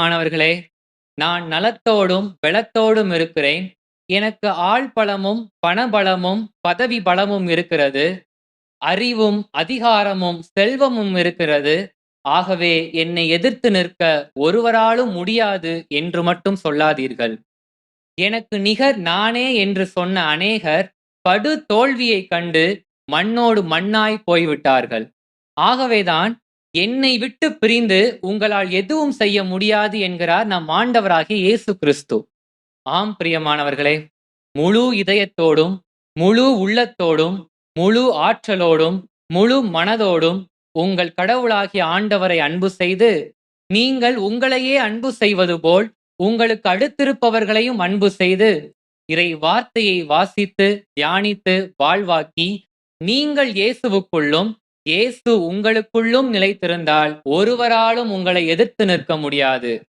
மாணவர்களே, நான் நலத்தோடும் பெலத்தோடும் இருக்கிறேன். எனக்கு ஆள் பலமும், பணபலமும், பதவி பலமும் இருக்கிறது. அறிவும், அதிகாரமும், செல்வமும் இருக்கிறது. ஆகவே என்னை எதிர்த்து நிற்க ஒருவராலும் முடியாது என்று மட்டும் சொல்லாதீர்கள். எனக்கு நிகர் நானே என்று சொன்ன அநேகர் படு தோல்வியைக் கண்டு மண்ணோடு மண்ணாய் போய்விட்டார்கள். ஆகவேதான் என்னை விட்டு பிரிந்து உங்களால் எதுவும் செய்ய முடியாது என்கிறார் நம் ஆண்டவராகிய இயேசு கிறிஸ்து. ஆம் பிரியமானவர்களே, முழு இதயத்தோடும், முழு உள்ளத்தோடும், முழு ஆற்றலோடும், முழு மனதோடும் உங்கள் கடவுளாகிய ஆண்டவரை அன்பு செய்து, நீங்கள் உங்களையே அன்பு செய்வது போல் உங்களுக்கு அடுத்திருப்பவர்களையும் அன்பு செய்து, இறை வார்த்தையை வாசித்து, தியானித்து, வாழ்வாக்கி, நீங்கள் இயேசுவுக்குள்ளும், இயேசு உங்களுக்குள்ளும் நிலைத்திருந்தால் ஒருவராலும் உங்களை எதிர்த்து நிற்க முடியாது.